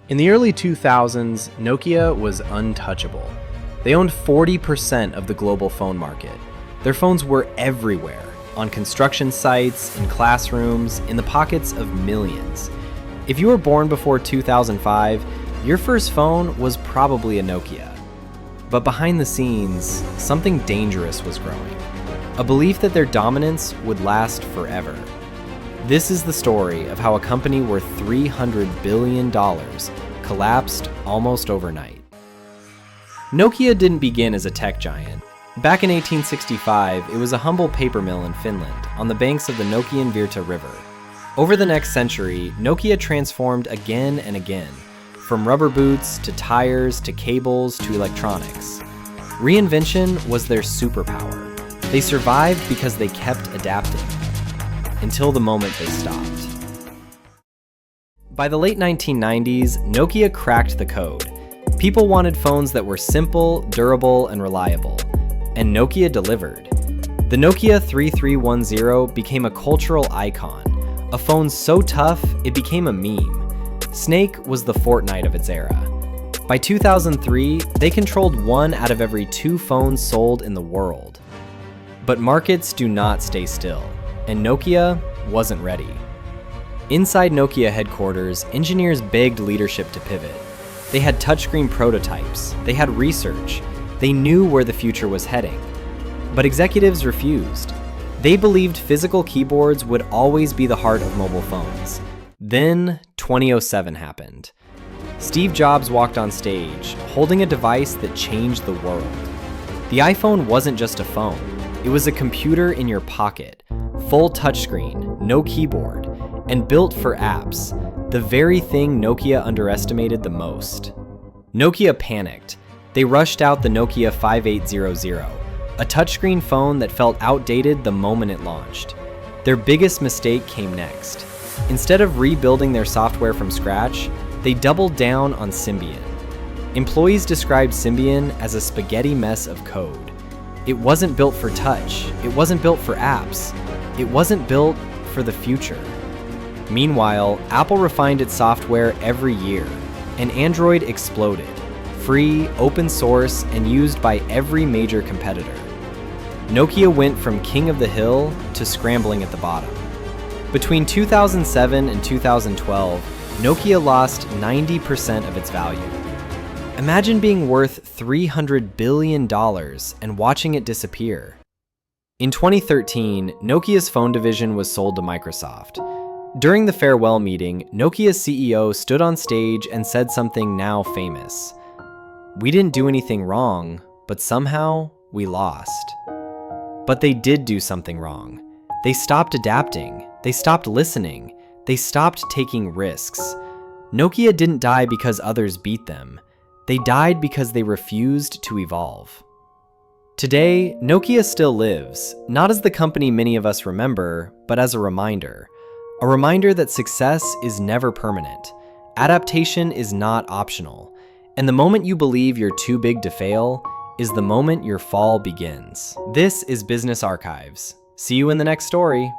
In the early 2000s, Nokia was untouchable. They owned 40% of the global phone market. Their phones were everywhere, on construction sites, in classrooms, in the pockets of millions. If you were born before 2005, your first phone was probably a Nokia. But behind the scenes, something dangerous was growing. A belief that their dominance would last forever. This is the story of how a company worth $300 billion collapsed almost overnight. Nokia didn't begin as a tech giant. Back in 1865, it was a humble paper mill in Finland, on the banks of the Nokian Virta River. Over the next century, Nokia transformed again and again, from rubber boots to tires to cables to electronics. Reinvention was their superpower. They survived because they kept adapting, until the moment they stopped. By the late 1990s, Nokia cracked the code. People wanted phones that were simple, durable, and reliable, and Nokia delivered. The Nokia 3310 became a cultural icon, a phone so tough it became a meme. Snake was the Fortnite of its era. By 2003, they controlled 1 out of every 2 phones sold in the world. But markets do not stay still, and Nokia wasn't ready. Inside Nokia headquarters, engineers begged leadership to pivot. They had touchscreen prototypes, they had research, they knew where the future was heading. But executives refused. They believed physical keyboards would always be the heart of mobile phones. Then 2007 happened. Steve Jobs walked on stage, holding a device that changed the world. The iPhone wasn't just a phone. It was a computer in your pocket, full touchscreen, no keyboard, and built for apps, the very thing Nokia underestimated the most. Nokia panicked. They rushed out the Nokia 5800, a touchscreen phone that felt outdated the moment it launched. Their biggest mistake came next. Instead of rebuilding their software from scratch, they doubled down on Symbian. Employees described Symbian as a spaghetti mess of code. It wasn't built for touch. It wasn't built for apps. It wasn't built for the future. Meanwhile, Apple refined its software every year, and Android exploded. Free, open source, and used by every major competitor. Nokia went from king of the hill to scrambling at the bottom. Between 2007 and 2012, Nokia lost 90% of its value. Imagine being worth $300 billion and watching it disappear. In 2013, Nokia's phone division was sold to Microsoft. During the farewell meeting, Nokia's CEO stood on stage and said something now famous. "We didn't do anything wrong, but somehow we lost." But they did do something wrong. They stopped adapting. They stopped listening. They stopped taking risks. Nokia didn't die because others beat them. They died because they refused to evolve. Today, Nokia still lives, not as the company many of us remember, but as a reminder. A reminder that success is never permanent. Adaptation is not optional. And the moment you believe you're too big to fail is the moment your fall begins. This is Business Archives. See you in the next story.